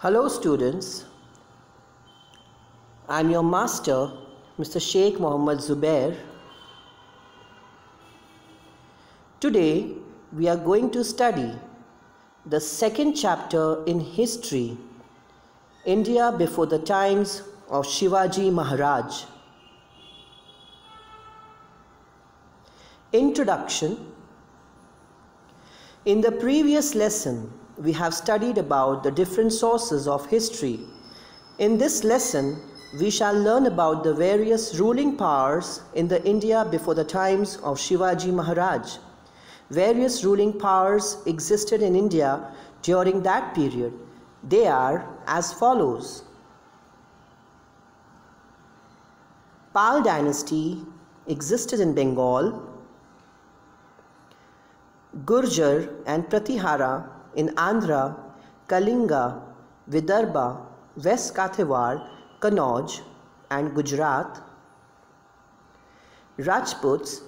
Hello students, I am your master Mr.Shaikh.Mohammed.Zubair. Today we are going to study the second chapter in history, India before the times of Shivaji Maharaj. Introduction. In the previous lesson, we have studied about the different sources of history. In this lesson, we shall learn about the various ruling powers in the India before the times of Shivaji Maharaj. Various ruling powers existed in India during that period. They are as follows. Pal dynasty existed in Bengal. Gurjar and Pratihara in Andhra, Kalinga, Vidarbha, West Kathiawar, Kannauj and Gujarat. Rajputs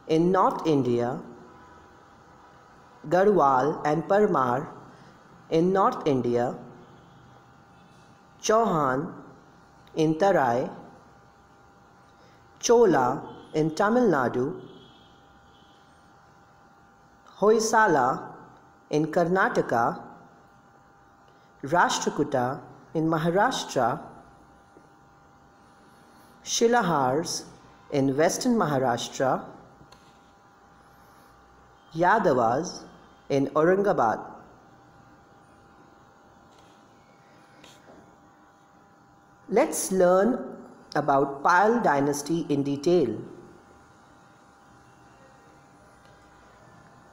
in North India. Garhwal and Parmar in North India. Chauhan in Tarai. Chola in Tamil Nadu. HOYSAL in Karnataka, RASHTRAKUTA in Maharashtra, SHILAHARs in Western Maharashtra, Yadavas in Aurangabad. Let's learn about Pal dynasty in detail.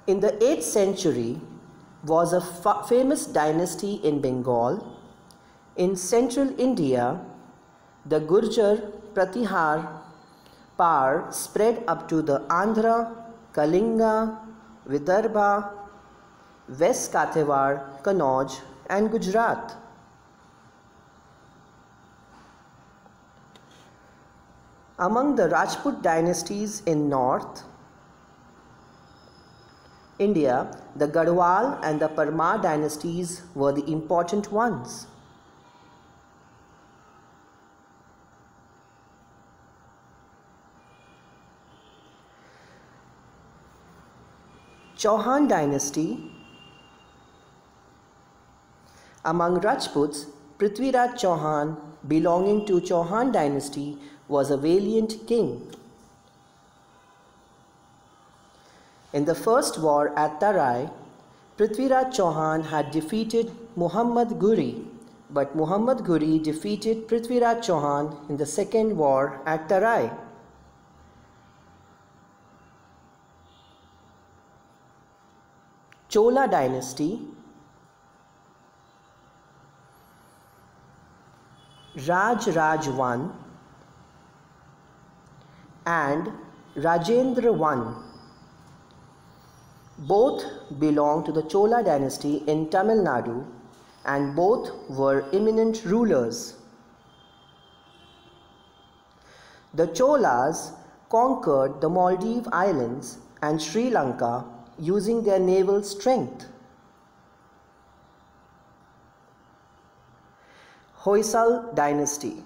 In the 8th century was a famous dynasty in Bengal. In central India, the Gurjar Pratihar power spread up to the Andhra, Kalinga, Vidarbha, West Kathiawar, Kannauj and Gujarat. Among the Rajput dynasties in North India, the Garhwal and the Parmar dynasties were the important ones. Chauhan dynasty. Among Rajputs, Prithviraj Chauhan, belonging to Chauhan dynasty, was a valiant king. In the first war at Tarai, Prithviraj Chauhan had defeated Muhammad Ghuri, but Muhammad Ghuri defeated Prithviraj Chauhan in the second war at Tarai. Chola dynasty. Raj I and Rajendra I both belonged to the Chola dynasty in Tamil Nadu and both were eminent rulers. The Cholas conquered the Maldive Islands and Sri Lanka using their naval strength. Hoysal dynasty.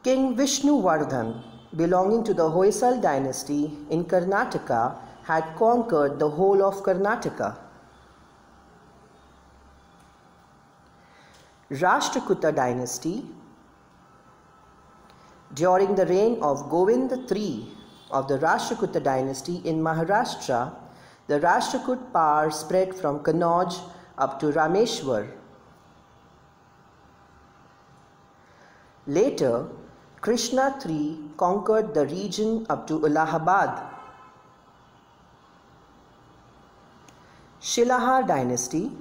King Vishnuvardhan, belonging to the Hoysal dynasty in Karnataka, had conquered the whole of Karnataka. Rashtrakuta dynasty. During the reign of Govind III of the Rashtrakuta dynasty in Maharashtra, the Rashtrakuta power spread from Kannauj up to Rameshwar. Later, Krishna III conquered the region up to Allahabad. Shilahar dynasty.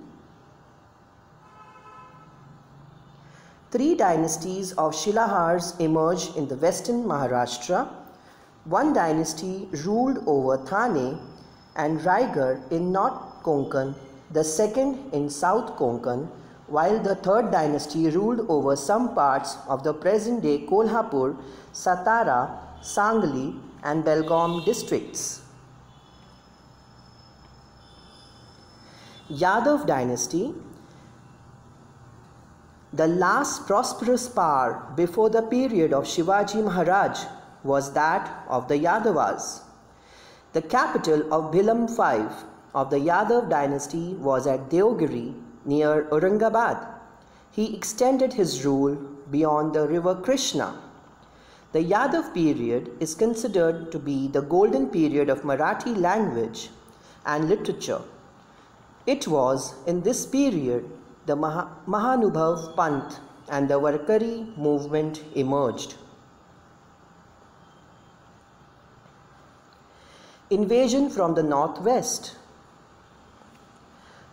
3 dynasties of Shilahars emerged in the western Maharashtra. One dynasty ruled over Thane and Raigad in North Konkan, the second in South Konkan, while the third dynasty ruled over some parts of the present-day Kolhapur, Satara, Sangli and Belgaum districts. Yadav dynasty, the last prosperous power before the period of Shivaji Maharaj, was that of the Yadavas. The capital of Bhilam V of the Yadav dynasty was at Deogiri near Aurangabad. He extended his rule beyond the river Krishna. The Yadav period is considered to be the golden period of Marathi language and literature. It was in this period the Mahanubhav Panth and the Varkari movement emerged. Invasion from the northwest.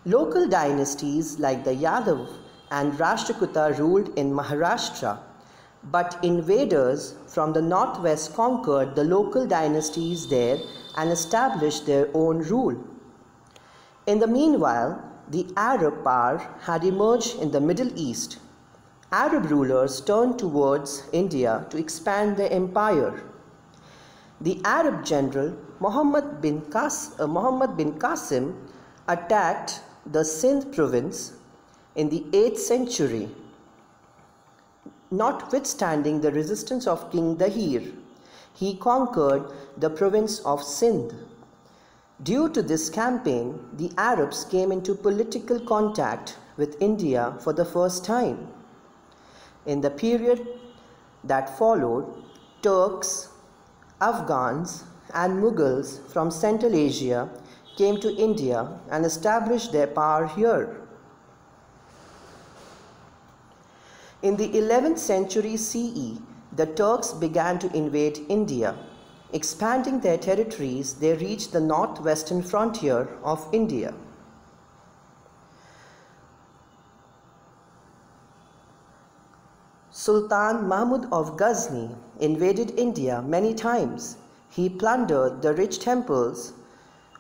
Local dynasties like the Yadav and Rashtrakuta ruled in Maharashtra, but invaders from the northwest conquered the local dynasties there and established their own rule. In the meanwhile, the Arab power had emerged in the Middle East. Arab rulers turned towards India to expand their empire. The Arab general Muhammad bin Qasim attacked the Sindh province in the 8th century. Notwithstanding the resistance of King Dahir, he conquered the province of Sindh. Due to this campaign, the Arabs came into political contact with India for the first time. In the period that followed, Turks, Afghans, and Mughals from Central Asia came to India and established their power here. In the 11th century CE, the Turks began to invade India. Expanding their territories, they reached the northwestern frontier of India. Sultan Mahmud of Ghazni invaded India many times. He plundered the rich temples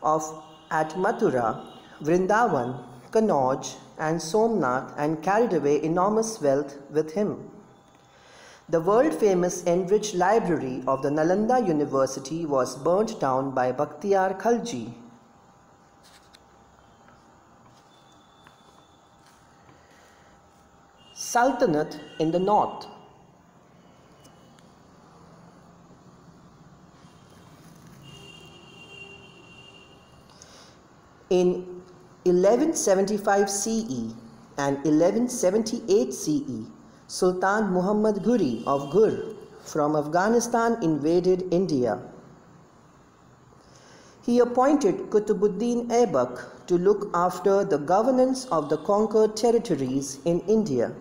at Mathura, Vrindavan, Kannauj, and Somnath and carried away enormous wealth with him. The world-famous enriched library of the Nalanda University was burnt down by Bakhtiyar Khalji. Sultanate in the north. In 1175 CE and 1178 CE, Sultan Muhammad Ghuri of Ghur from Afghanistan invaded India. He appointed Qutbuddin Aibak to look after the governance of the conquered territories in India.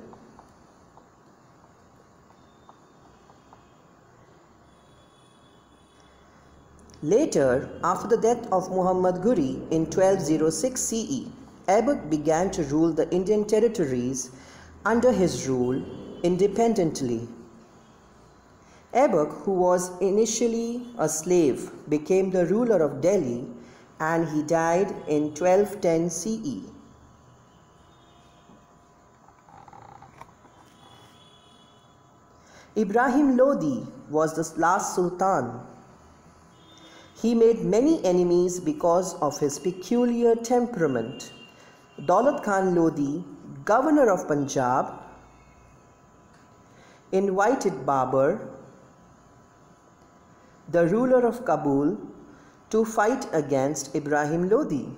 Later, after the death of Muhammad Ghuri in 1206 CE, Aibak began to rule the Indian territories under his rule independently. Aibak, who was initially a slave, became the ruler of Delhi and he died in 1210 CE. Ibrahim Lodi was the last sultan. He made many enemies because of his peculiar temperament. Daulat Khan Lodi, governor of Punjab, invited Babur, the ruler of Kabul, to fight against Ibrahim Lodi.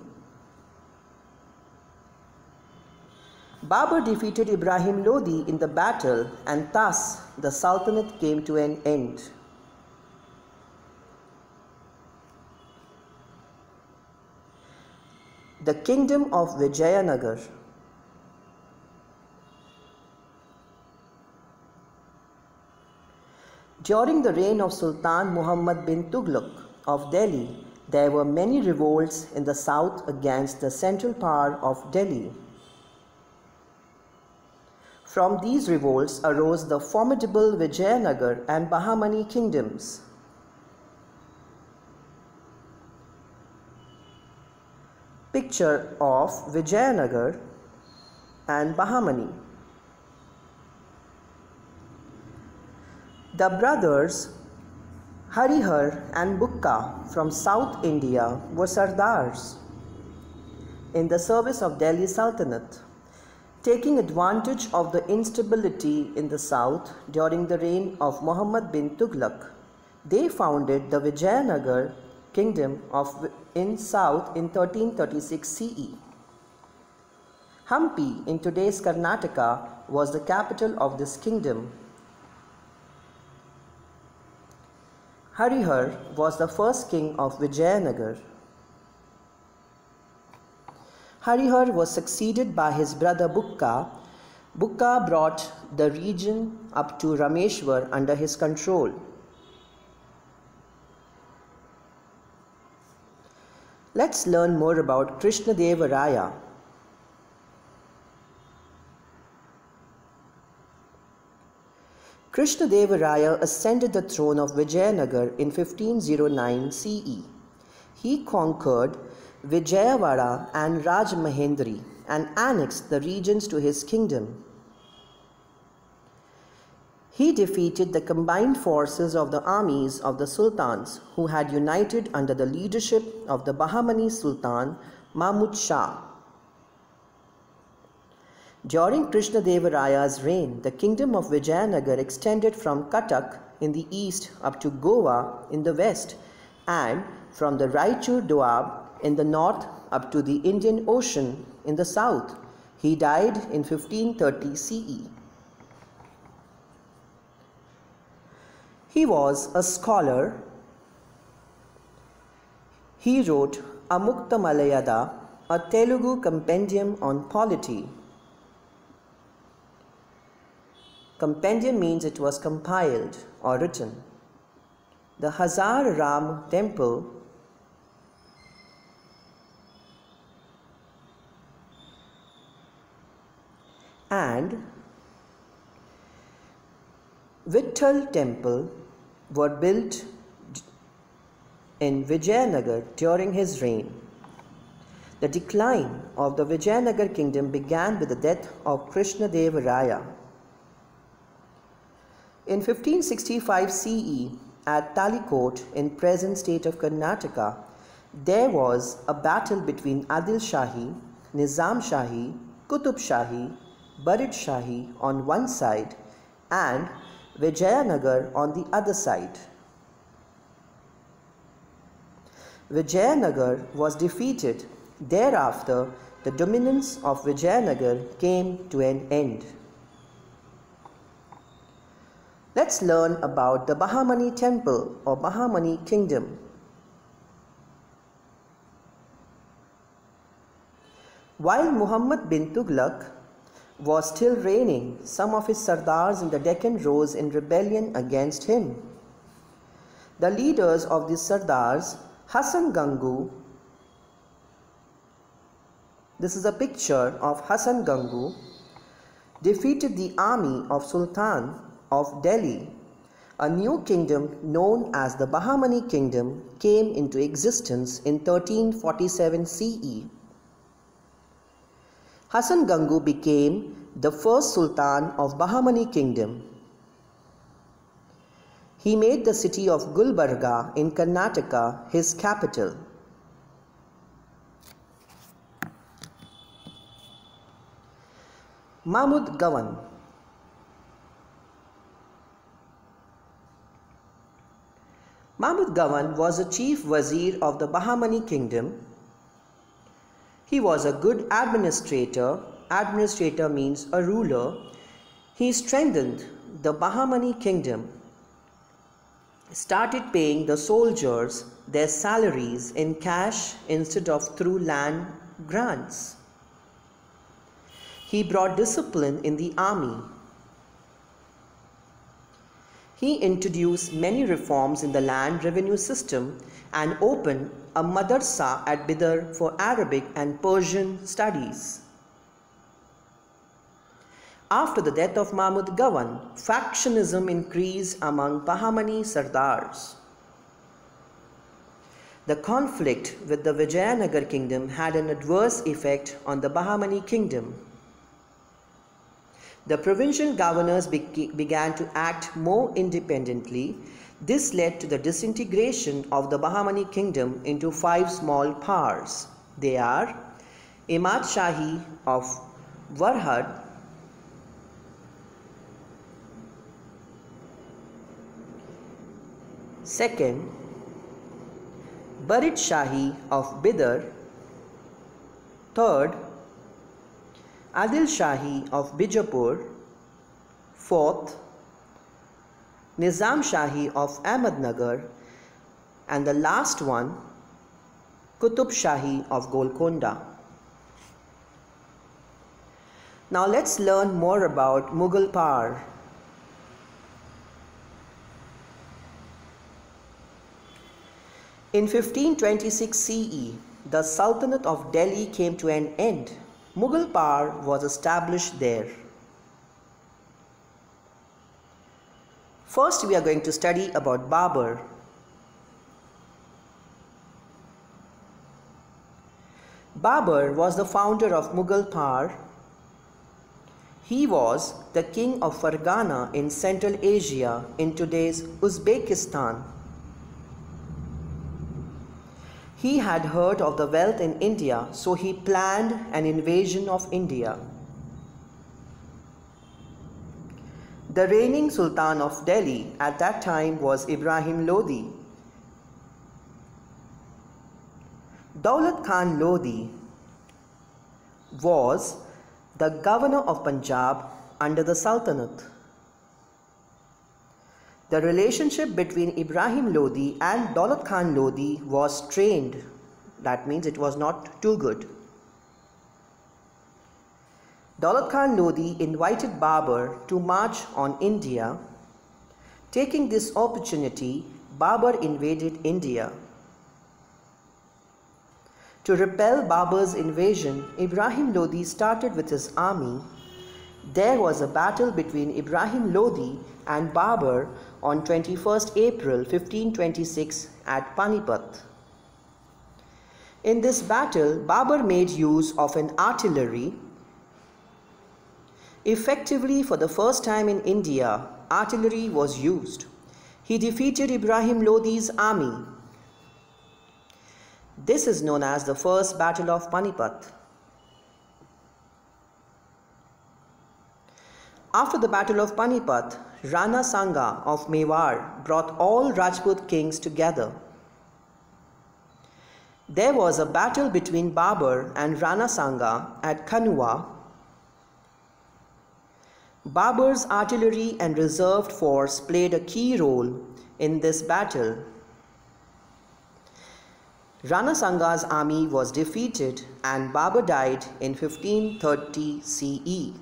Babur defeated Ibrahim Lodi in the battle and thus the Sultanate came to an end. The Kingdom of Vijayanagar. During the reign of Sultan Muhammad bin Tughlaq of Delhi, there were many revolts in the south against the central power of Delhi. From these revolts arose the formidable Vijayanagar and Bahamani kingdoms. Picture of Vijayanagar and Bahamani. The brothers Harihar and Bukka from South India were Sardars. in the service of Delhi Sultanate. Taking advantage of the instability in the south during the reign of Muhammad bin Tughlaq, they founded the Vijayanagar kingdom in south in 1336 CE. Hampi in today's Karnataka was the capital of this kingdom. Harihar was the first king of Vijayanagar. Harihar was succeeded by his brother Bukka. Bukka brought the region up to Rameshwar under his control. Let's learn more about Krishnadevaraya. Krishnadevaraya ascended the throne of Vijayanagar in 1509 CE. He conquered Vijayawada and Rajmahendri and annexed the regions to his kingdom. He defeated the combined forces of the armies of the sultans who had united under the leadership of the Bahamani Sultan Mahmud Shah. During Krishnadevaraya's reign, the kingdom of Vijayanagar extended from Cuttack in the east up to Goa in the west and from the Raichur Doab in the north up to the Indian Ocean in the south. He died in 1530 CE. He was a scholar. He wrote Amukta-Malayada, a Telugu compendium on polity. Compendium means it was compiled or written. The Hazar Ram temple and Vitthal temple were built in Vijayanagar during his reign. The decline of the Vijayanagar kingdom began with the death of Krishnadevaraya. In 1565 CE, at Talikot in present state of Karnataka, there was a battle between Adil Shahi, Nizam Shahi, Qutub Shahi, Barid Shahi on one side and Vijayanagar on the other side. Vijayanagar was defeated. Thereafter, the dominance of Vijayanagar came to an end. Let's learn about the Bahamani temple or Bahamani kingdom. While Muhammad bin Tughlaq was still reigning, some of his sardars in the Deccan rose in rebellion against him. The leaders of these sardars, Hassan Gangu, this is a picture of Hassan Gangu, defeated the army of Sultan of Delhi. A new kingdom known as the Bahamani kingdom came into existence in 1347 CE. Hassan Gangu became the first Sultan of Bahamani kingdom. He made the city of Gulbarga in Karnataka his capital. Mahmud Gawan. Mahmud Gawan was a chief wazir of the Bahamani kingdom. He was a good administrator. Administrator means a ruler. He strengthened the Bahamani kingdom, started paying the soldiers their salaries in cash instead of through land grants. He brought discipline in the army. He introduced many reforms in the land revenue system and opened a madrasa at Bidar for Arabic and Persian studies. After the death of Mahmud Gawan, factionism increased among Bahamani sardars. The conflict with the Vijayanagar kingdom had an adverse effect on the Bahamani kingdom. The provincial governors began to act more independently. This led to the disintegration of the Bahamani kingdom into 5 small powers. They are Imad Shahi of Warhad, second, Barid Shahi of Bidar, third, Adil Shahi of Bijapur, fourth, Nizam Shahi of Ahmednagar, and the last one, Qutub Shahi of Golconda. Now let's learn more about Mughal power. In 1526 CE, the Sultanate of Delhi came to an end. Mughal power was established there. First, we are going to study about Babur. Babur was the founder of Mughal power. He was the king of Fargana in Central Asia in today's Uzbekistan. He had heard of the wealth in India, so he planned an invasion of India. The reigning Sultan of Delhi at that time was Ibrahim Lodi. Daulat Khan Lodi was the governor of Punjab under the Sultanate. The relationship between Ibrahim Lodi and Daulat Khan Lodi was strained. That means it was not too good. Daulat Khan Lodi invited Babur to march on India. Taking this opportunity, Babur invaded India. To repel Babur's invasion, Ibrahim Lodi started with his army. There was a battle between Ibrahim Lodi and Babur on 21st April 1526 at Panipat. In this battle, Babur made use of an artillery. Effectively, for the first time in India, artillery was used. He defeated Ibrahim Lodi's army. This is known as the First Battle of Panipat. After the Battle of Panipat, Rana Sanga of Mewar brought all Rajput kings together. There was a battle between Babur and Rana Sanga at Khanua. Babur's artillery and reserved force played a key role in this battle. Rana Sanga's army was defeated and Babur died in 1530 CE.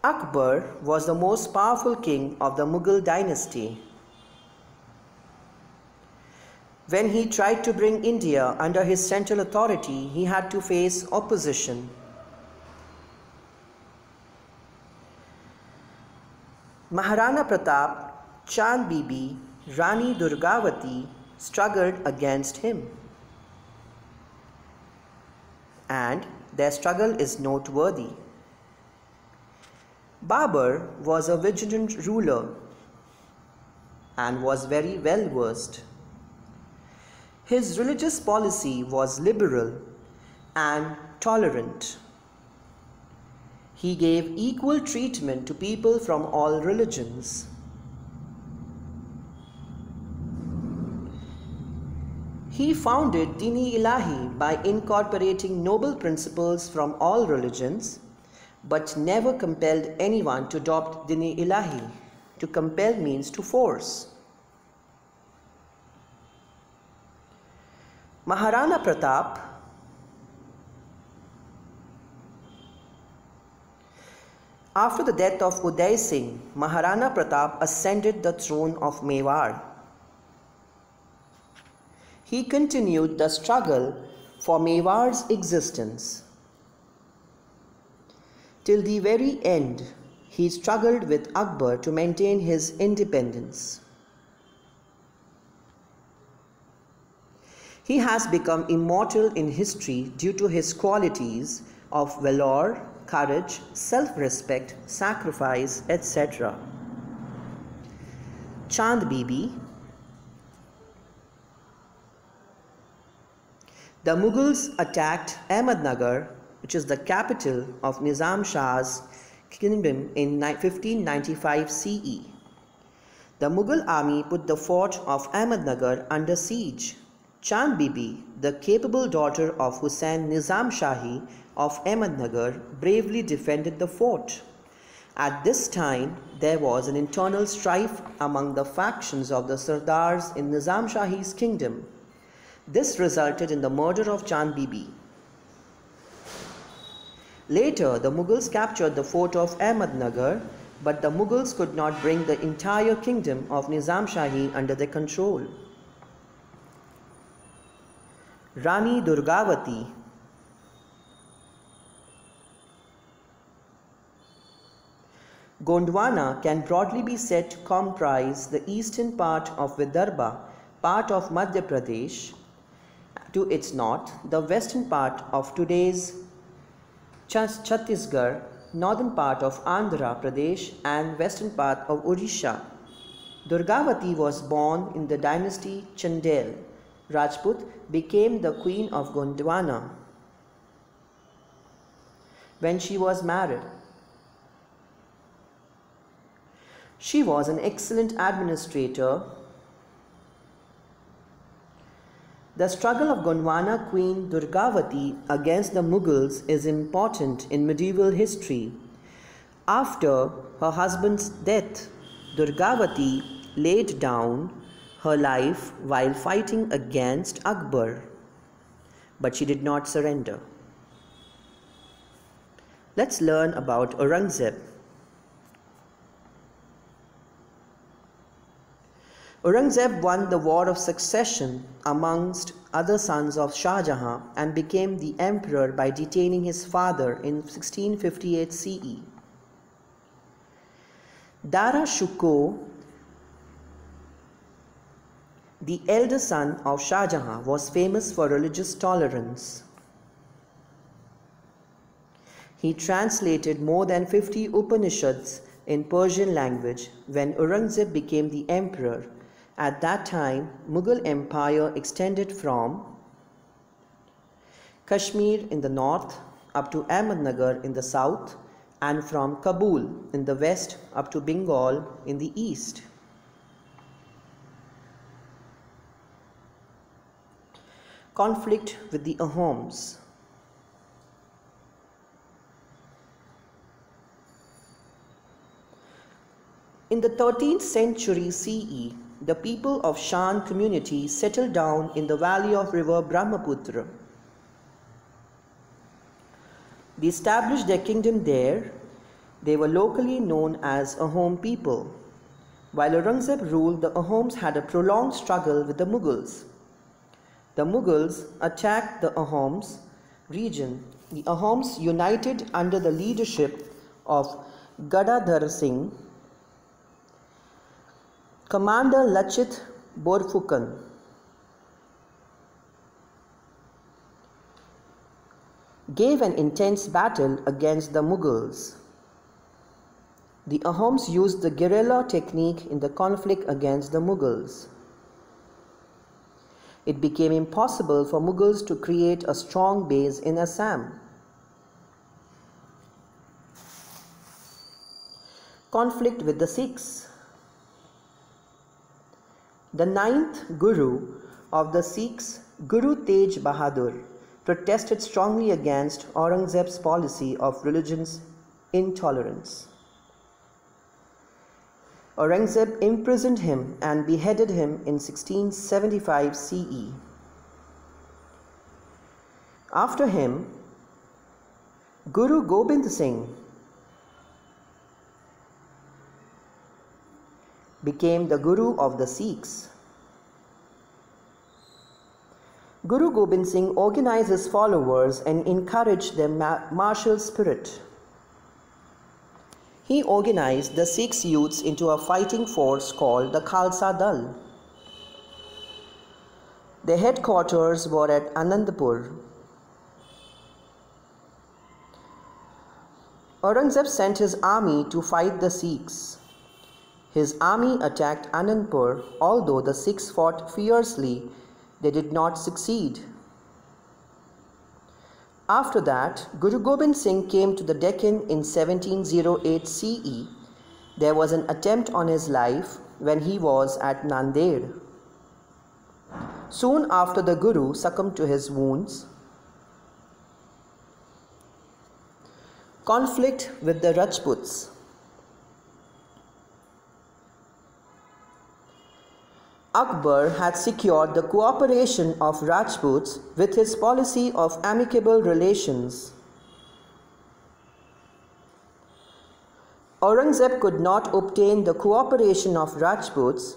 Akbar was the most powerful king of the Mughal dynasty. When he tried to bring India under his central authority, he had to face opposition. Maharana Pratap, Chand Bibi, Rani Durgavati struggled against him. And their struggle is noteworthy. Babur was a vigilant ruler and was very well versed. His religious policy was liberal and tolerant. He gave equal treatment to people from all religions. He founded Dini Ilahi by incorporating noble principles from all religions, but never compelled anyone to adopt Dini Ilahi. To compel means to force. Maharana Pratap After the death of Uday Singh, Maharana Pratap ascended the throne of Mewar. He continued the struggle for Mewar's existence. Till the very end, he struggled with Akbar to maintain his independence. He has become immortal in history due to his qualities of valor, courage, self-respect, sacrifice, etc. Chand Bibi The Mughals attacked Ahmednagar, which is the capital of Nizam Shah's kingdom, in 1595 CE. The Mughal army put the fort of Ahmednagar under siege. Chand Bibi, the capable daughter of Hussain Nizam Shahi of Ahmednagar, bravely defended the fort. At this time, there was an internal strife among the factions of the Sardars in Nizam Shahi's kingdom. This resulted in the murder of Chand Bibi. Later, the Mughals captured the fort of Ahmednagar, but the Mughals could not bring the entire kingdom of Nizam Shahi under their control. Rani Durgavati. Gondwana can broadly be said to comprise the eastern part of Vidarbha, part of Madhya Pradesh, to its north, the western part of today's Chhattisgarh, northern part of Andhra Pradesh, and western part of Odisha. Durgavati was born in the dynasty Chandel. Rajput became the queen of Gondwana when she was married. She was an excellent administrator. The struggle of Gondwana Queen Durgavati against the Mughals is important in medieval history. After her husband's death, Durgavati laid down her life while fighting against Akbar, but she did not surrender. Let's learn about Aurangzeb. Aurangzeb won the war of succession amongst other sons of Shah Jahan and became the emperor by detaining his father in 1658 CE. Dara Shikoh, the elder son of Shah Jahan, was famous for religious tolerance. He translated more than 50 Upanishads in Persian language when Aurangzeb became the emperor. At that time, Mughal Empire extended from Kashmir in the north up to Ahmednagar in the south, and from Kabul in the west up to Bengal in the east. Conflict with the AHOMS. In the 13th century CE, the people of Shan community settled down in the valley of river Brahmaputra. They established their kingdom there. They were locally known as Ahom people. While Aurangzeb ruled, the Ahoms had a prolonged struggle with the Mughals. The Mughals attacked the Ahoms region. The Ahoms united under the leadership of Gadadhar Singh, Commander Lachit Borphukan. Gave an intense battle against the Mughals. The Ahoms used the guerrilla technique in the conflict against the Mughals. It became impossible for Mughals to create a strong base in Assam. Conflict with the Sikhs. The ninth Guru of the Sikhs, Guru Tej Bahadur, protested strongly against Aurangzeb's policy of religion's intolerance. Aurangzeb imprisoned him and beheaded him in 1675 CE. After him, Guru Gobind Singh became the Guru of the Sikhs. Guru Gobind Singh organized his followers and encouraged their martial spirit. He organized the Sikhs youths into a fighting force called the Khalsa Dal. Their headquarters were at Anandpur. Aurangzeb sent his army to fight the Sikhs. His army attacked Anandpur. Although the Sikhs fought fiercely, they did not succeed. After that, Guru Gobind Singh came to the Deccan in 1708 CE. There was an attempt on his life when he was at Nanded. Soon after, the Guru succumbed to his wounds. Conflict with the Rajputs. Akbar had secured the cooperation of Rajputs with his policy of amicable relations. Aurangzeb could not obtain the cooperation of Rajputs.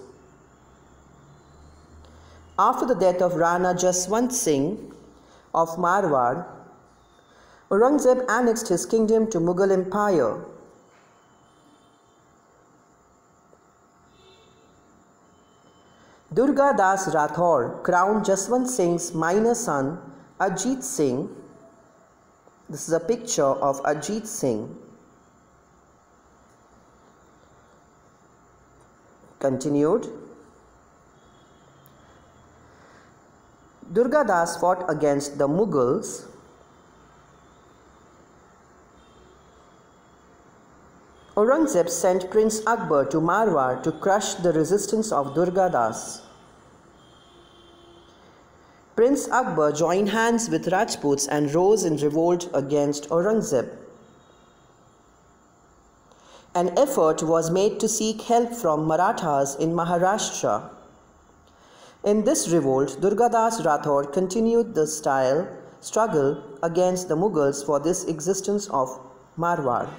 After the death of Rana Jaswant Singh of Marwar, Aurangzeb annexed his kingdom to Mughal Empire. Durga Das Rathore crowned Jaswant Singh's minor son Ajit Singh. This is a picture of Ajit Singh. Continued. Durga Das fought against the Mughals. Aurangzeb sent Prince Akbar to Marwar to crush the resistance of Durga Das. Prince Akbar joined hands with Rajputs and rose in revolt against Aurangzeb. An effort was made to seek help from Marathas in Maharashtra. In this revolt, Durga Das Rathore continued the struggle against the Mughals for this existence of Marwar.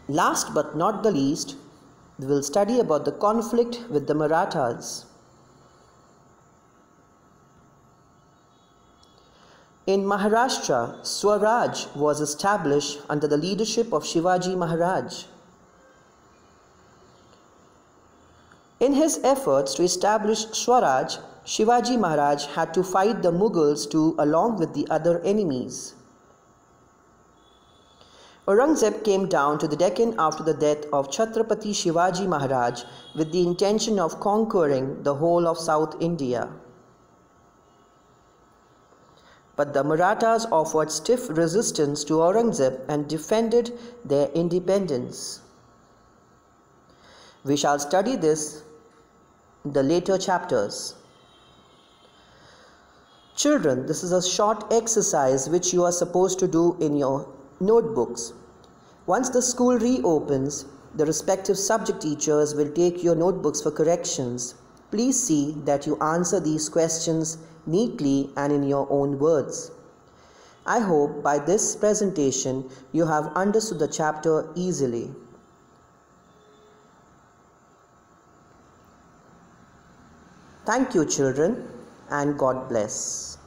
Last but not the least, we will study about the conflict with the Marathas. In Maharashtra, Swaraj was established under the leadership of Shivaji Maharaj. In his efforts to establish Swaraj, Shivaji Maharaj had to fight the Mughals too, along with the other enemies. Aurangzeb came down to the Deccan after the death of Chhatrapati Shivaji Maharaj with the intention of conquering the whole of South India. But the Marathas offered stiff resistance to Aurangzeb and defended their independence. We shall study this in the later chapters. Children, this is a short exercise which you are supposed to do in your notebooks. Once the school reopens, the respective subject teachers will take your notebooks for corrections. Please see that you answer these questions neatly and in your own words. I hope by this presentation you have understood the chapter easily. Thank you, children, and God bless.